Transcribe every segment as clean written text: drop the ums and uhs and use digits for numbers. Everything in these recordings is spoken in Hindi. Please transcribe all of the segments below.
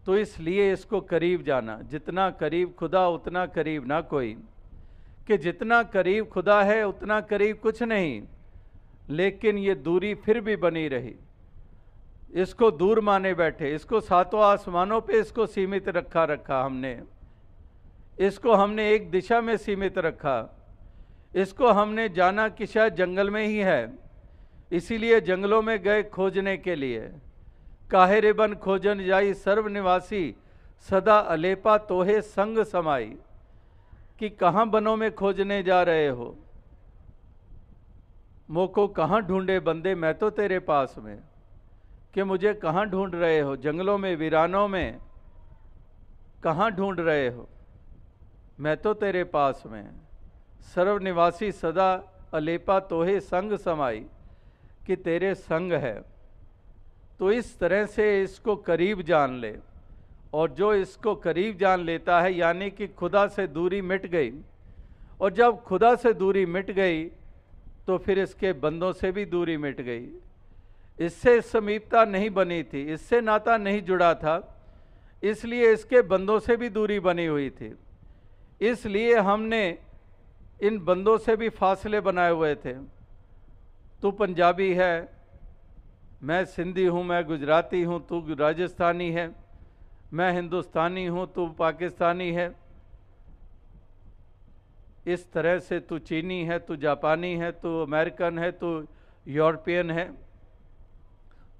तो इसलिए इसको करीब जाना, जितना करीब खुदा उतना करीब ना कोई, कि जितना करीब खुदा है उतना करीब कुछ नहीं। लेकिन ये दूरी फिर भी बनी रही, इसको दूर माने बैठे, इसको सातों आसमानों पे इसको सीमित रखा हमने, इसको हमने एक दिशा में सीमित रखा, इसको हमने जाना कि शायद जंगल में ही है, इसीलिए जंगलों में गए खोजने के लिए। काहे रे बन खोजन जाई सर्वनिवासी, सदा अलेपा तोहे संग समाई। कि कहाँ बनों में खोजने जा रहे हो, मोको कहाँ ढूंढे बंदे मैं तो तेरे पास में। कि मुझे कहाँ ढूंढ रहे हो, जंगलों में वीरानों में कहाँ ढूंढ रहे हो, मैं तो तेरे पास में। सर्वनिवासी सदा अलेपा तोहे संग समाई, कि तेरे संग है। तो इस तरह से इसको करीब जान ले, और जो इसको करीब जान लेता है यानी कि खुदा से दूरी मिट गई। और जब खुदा से दूरी मिट गई तो फिर इसके बंदों से भी दूरी मिट गई। इससे समीपता नहीं बनी थी, इससे नाता नहीं जुड़ा था, इसलिए इसके बंदों से भी दूरी बनी हुई थी। इसलिए हमने इन बंदों से भी फासले बनाए हुए थे। तू पंजाबी है, मैं सिंधी हूँ, मैं गुजराती हूँ, तू राजस्थानी है, मैं हिंदुस्तानी हूँ, तू पाकिस्तानी है, इस तरह से तू चीनी है, तू जापानी है, तू अमेरिकन है, तू यूरोपियन है,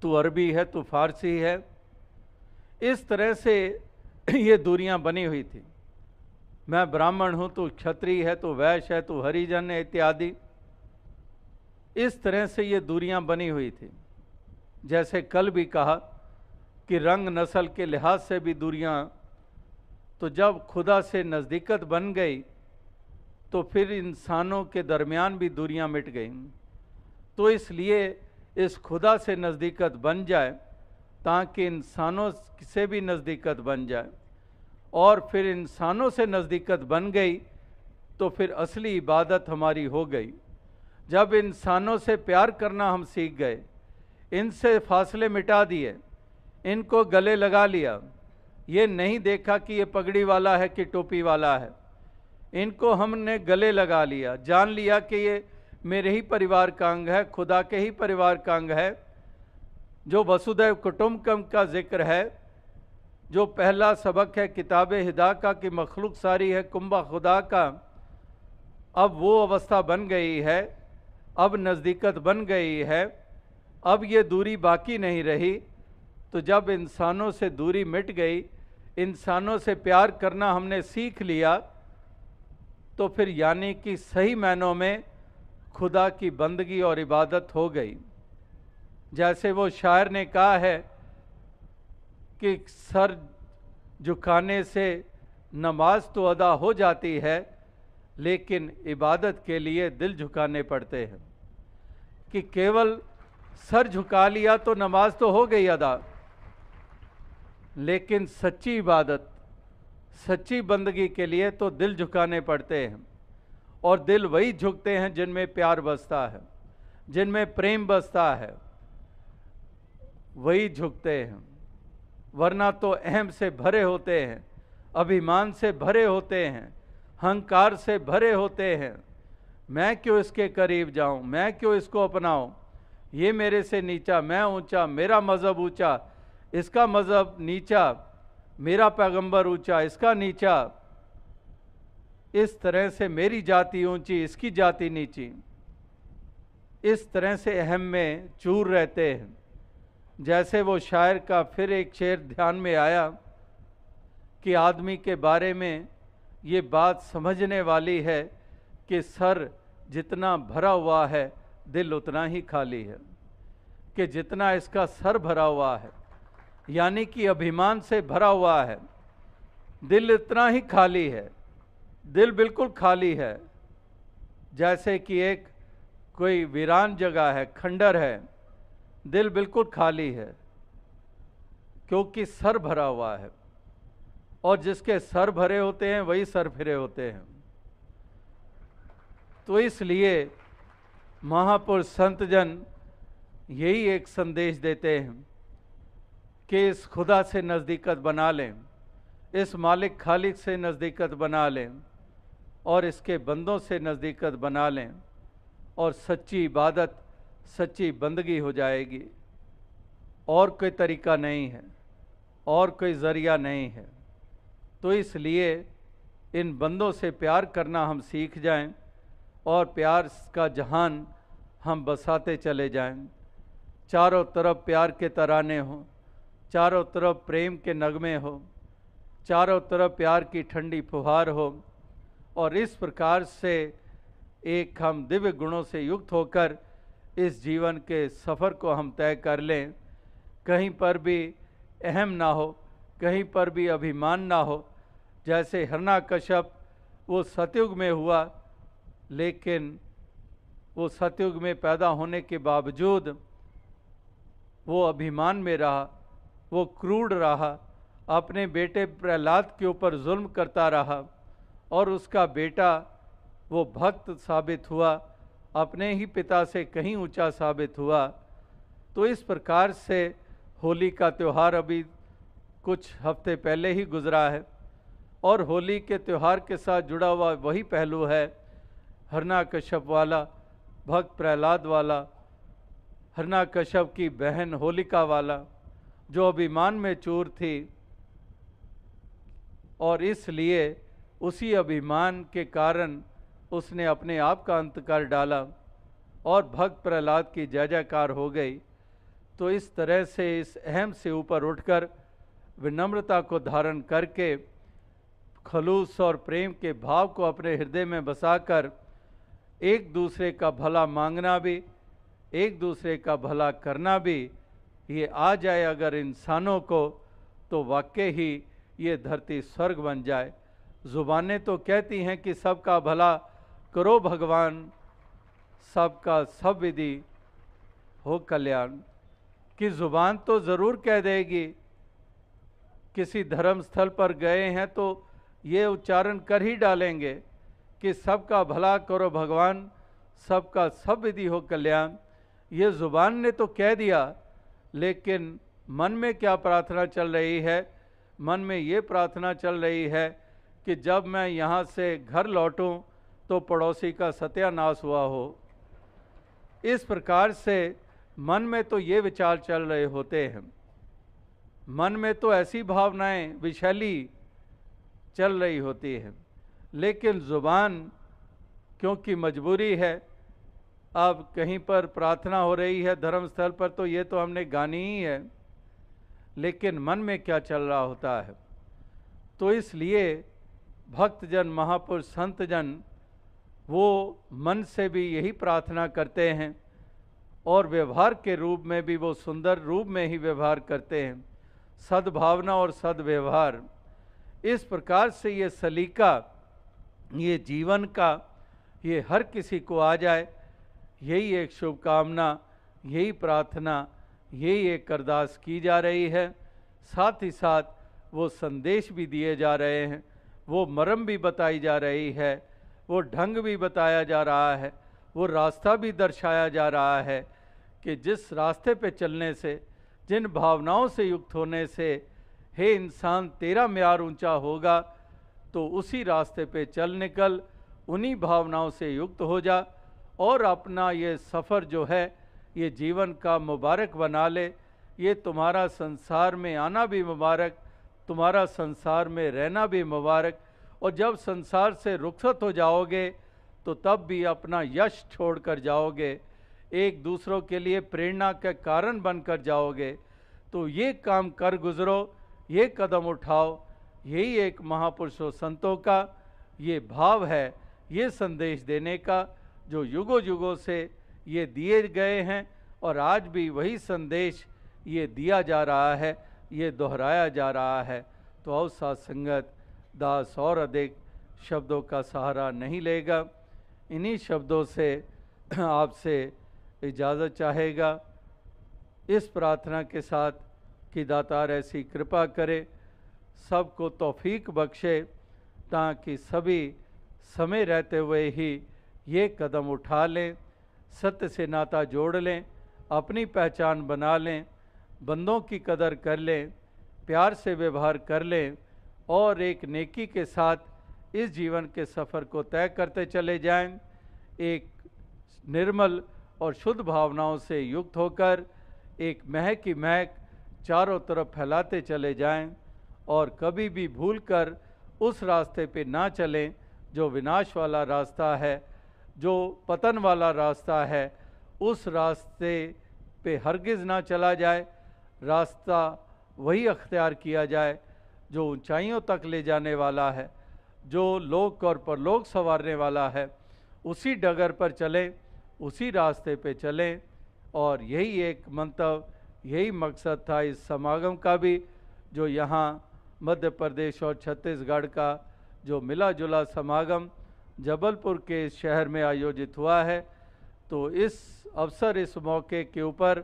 तू अरबी है, तू फारसी है। इस तरह से ये दूरियां बनी हुई थी। मैं ब्राह्मण हूँ, तू क्षत्रिय है, तू वैश्य है, तू हरिजन है, इत्यादि। इस तरह से ये दूरियां बनी हुई थी। जैसे कल भी कहा कि रंग नस्ल के लिहाज से भी दूरियां, तो जब खुदा से नज़दीकत बन गई तो फिर इंसानों के दरमियान भी दूरियां मिट गईं। तो इसलिए इस खुदा से नज़दीकत बन जाए ताकि इंसानों से भी नज़दीकत बन जाए, और फिर इंसानों से नज़दीकत बन गई तो फिर असली इबादत हमारी हो गई। जब इंसानों से प्यार करना हम सीख गए, इनसे फासले मिटा दिए, इनको गले लगा लिया, ये नहीं देखा कि ये पगड़ी वाला है कि टोपी वाला है, इनको हमने गले लगा लिया, जान लिया कि ये मेरे ही परिवार का अंग है, खुदा के ही परिवार का अंग है। जो वसुदैव कुटुंबकम का जिक्र है, जो पहला सबक है किताब हिदा का कि मखलूक सारी है कुंबा खुदा का, अब वो अवस्था बन गई है, अब नज़दीकत बन गई है, अब ये दूरी बाकी नहीं रही। तो जब इंसानों से दूरी मिट गई, इंसानों से प्यार करना हमने सीख लिया, तो फिर यानी कि सही मायनों में खुदा की बंदगी और इबादत हो गई। जैसे वो शायर ने कहा है कि सर झुकाने से नमाज तो अदा हो जाती है, लेकिन इबादत के लिए दिल झुकाने पड़ते हैं। कि केवल सर झुका लिया तो नमाज तो हो गई अदा, लेकिन सच्ची इबादत, सच्ची बंदगी के लिए तो दिल झुकाने पड़ते हैं। और दिल वही झुकते हैं जिनमें प्यार बसता है, जिनमें प्रेम बसता है, वही झुकते हैं। वरना तो अहम से भरे होते हैं, अभिमान से भरे होते हैं, अहंकार से भरे होते हैं। मैं क्यों इसके करीब जाऊं, मैं क्यों इसको अपनाऊं, ये मेरे से नीचा, मैं ऊंचा, मेरा मज़हब ऊंचा, इसका मज़हब नीचा, मेरा पैगंबर ऊंचा, इसका नीचा। इस तरह से मेरी जाति ऊंची, इसकी जाति नीची। इस तरह से अहम में चूर रहते हैं। जैसे वो शायर का फिर एक शेर ध्यान में आया कि आदमी के बारे में ये बात समझने वाली है कि सर जितना भरा हुआ है, दिल उतना ही खाली है। कि जितना इसका सर भरा हुआ है, यानी कि अभिमान से भरा हुआ है, दिल इतना ही खाली है। दिल बिल्कुल खाली है, जैसे कि एक कोई वीरान जगह है, खंडर है, दिल बिल्कुल खाली है, क्योंकि सर भरा हुआ है। और जिसके सर भरे होते हैं वही सर फिरे होते हैं। तो इसलिए महापुरुष संतजन यही एक संदेश देते हैं कि इस खुदा से नज़दीकत बना लें, इस मालिक खालिक से नज़दीकत बना लें और इसके बंदों से नज़दीकत बना लें और सच्ची इबादत, सच्ची बंदगी हो जाएगी। और कोई तरीका नहीं है, और कोई ज़रिया नहीं है। तो इसलिए इन बंदों से प्यार करना हम सीख जाएं और प्यार का जहान हम बसाते चले जाएं। चारों तरफ प्यार के तराने हों, चारों तरफ प्रेम के नगमे हो, चारों तरफ प्यार की ठंडी फुहार हो और इस प्रकार से एक हम दिव्य गुणों से युक्त होकर इस जीवन के सफ़र को हम तय कर लें। कहीं पर भी अहम ना हो, कहीं पर भी अभिमान ना हो। जैसे हिरण्यकश्यप वो सतयुग में हुआ, लेकिन वो सतयुग में पैदा होने के बावजूद वो अभिमान में रहा, वो क्रूर रहा, अपने बेटे प्रहलाद के ऊपर जुल्म करता रहा और उसका बेटा वो भक्त साबित हुआ, अपने ही पिता से कहीं ऊंचा साबित हुआ। तो इस प्रकार से होली का त्यौहार अभी कुछ हफ्ते पहले ही गुजरा है और होली के त्यौहार के साथ जुड़ा हुआ वही पहलू है, हिरण्यकश्यप वाला, भक्त प्रहलाद वाला, हिरण्यकश्यप की बहन होलिका वाला, जो अभिमान में चूर थी और इसलिए उसी अभिमान के कारण उसने अपने आप का अंत कर डाला और भक्त प्रहलाद की जय जयकार हो गई। तो इस तरह से इस अहम से ऊपर उठकर विनम्रता को धारण करके खलूस और प्रेम के भाव को अपने हृदय में बसाकर एक दूसरे का भला मांगना भी, एक दूसरे का भला करना भी ये आ जाए अगर इंसानों को, तो वाकई ही ये धरती स्वर्ग बन जाए। ज़ुबानें तो कहती हैं कि सबका भला करो भगवान, सबका सब विधि हो कल्याण, कि ज़ुबान तो ज़रूर कह देगी। किसी धर्म स्थल पर गए हैं तो ये उच्चारण कर ही डालेंगे कि सबका भला करो भगवान, सबका सब विधि हो कल्याण। ये ज़ुबान ने तो कह दिया, लेकिन मन में क्या प्रार्थना चल रही है? मन में ये प्रार्थना चल रही है कि जब मैं यहाँ से घर लौटूं तो पड़ोसी का सत्यानाश हुआ हो। इस प्रकार से मन में तो ये विचार चल रहे होते हैं, मन में तो ऐसी भावनाएं विशैली चल रही होती है, लेकिन ज़ुबान क्योंकि मजबूरी है, अब कहीं पर प्रार्थना हो रही है धर्म स्थल पर तो ये तो हमने गानी ही है, लेकिन मन में क्या चल रहा होता है। तो इसलिए भक्तजन, महापुरुष, संतजन वो मन से भी यही प्रार्थना करते हैं और व्यवहार के रूप में भी वो सुंदर रूप में ही व्यवहार करते हैं, सद्भावना और सद्व्यवहार। इस प्रकार से ये सलीका, ये जीवन का, ये हर किसी को आ जाए, यही एक शुभकामना, यही प्रार्थना, यही एक अरदास की जा रही है। साथ ही साथ वो संदेश भी दिए जा रहे हैं, वो मरम भी बताई जा रही है, वो ढंग भी बताया जा रहा है, वो रास्ता भी दर्शाया जा रहा है कि जिस रास्ते पे चलने से, जिन भावनाओं से युक्त होने से हे इंसान तेरा म्यार ऊंचा होगा, तो उसी रास्ते पे चल निकल, उन्हीं भावनाओं से युक्त हो जा और अपना ये सफ़र जो है ये जीवन का मुबारक बना ले। ये तुम्हारा संसार में आना भी मुबारक, तुम्हारा संसार में रहना भी मुबारक, और जब संसार से रुखसत हो जाओगे तो तब भी अपना यश छोड़कर जाओगे, एक दूसरों के लिए प्रेरणा के कारण बनकर जाओगे। तो ये काम कर गुजरो, ये कदम उठाओ, यही एक महापुरुषों संतों का ये भाव है, ये संदेश देने का जो युगों युगों से ये दिए गए हैं और आज भी वही संदेश ये दिया जा रहा है, ये दोहराया जा रहा है। तो आओ साथ संगत, दास और अधिक शब्दों का सहारा नहीं लेगा, इन्हीं शब्दों से आपसे इजाज़त चाहेगा, इस प्रार्थना के साथ कि दातार ऐसी कृपा करे, सबको तौफीक बख्शे, ताकि सभी समय रहते हुए ही ये कदम उठा लें, सत्य से नाता जोड़ लें, अपनी पहचान बना लें, बंदों की कदर कर लें, प्यार से व्यवहार कर लें और एक नेकी के साथ इस जीवन के सफ़र को तय करते चले जाएं। एक निर्मल और शुद्ध भावनाओं से युक्त होकर एक महक की महक चारों तरफ फैलाते चले जाएं और कभी भी भूलकर उस रास्ते पे ना चलें जो विनाश वाला रास्ता है, जो पतन वाला रास्ता है। उस रास्ते पे हरगिज़ ना चला जाए। रास्ता वही अख्तियार किया जाए जो ऊंचाइयों तक ले जाने वाला है, जो लोक और परलोक संवारने वाला है। उसी डगर पर चलें, उसी रास्ते पे चलें। और यही एक मंतव, यही मकसद था इस समागम का भी, जो यहाँ मध्य प्रदेश और छत्तीसगढ़ का जो मिला जुला समागम जबलपुर के शहर में आयोजित हुआ है। तो इस अवसर, इस मौके के ऊपर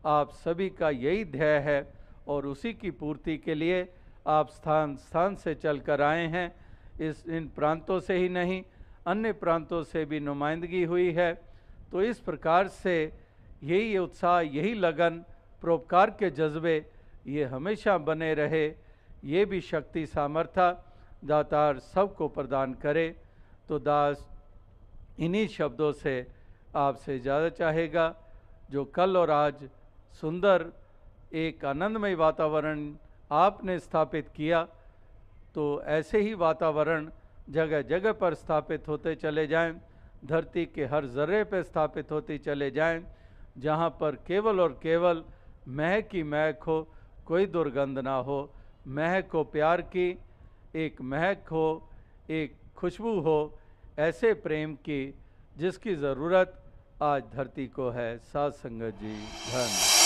आप सभी का यही ध्येय है और उसी की पूर्ति के लिए आप स्थान स्थान से चल कर आए हैं। इन प्रांतों से ही नहीं, अन्य प्रांतों से भी नुमाइंदगी हुई है। तो इस प्रकार से यही उत्साह, यही लगन, परोपकार के जज्बे ये हमेशा बने रहे। ये भी शक्ति सामर्थ्य दातार सबको प्रदान करे। तो दास इन्हीं शब्दों से आपसे ज़्यादा चाहेगा, जो कल और आज सुंदर एक आनंदमय वातावरण आपने स्थापित किया, तो ऐसे ही वातावरण जगह जगह पर स्थापित होते चले जाएं, धरती के हर जर्रे पर स्थापित होते चले जाएं, जहां पर केवल और केवल महक ही महक हो, कोई दुर्गंध ना हो। महक हो प्यार की, एक महक हो, एक खुशबू हो ऐसे प्रेम की जिसकी ज़रूरत आज धरती को है। साध संगत जी, धन्य।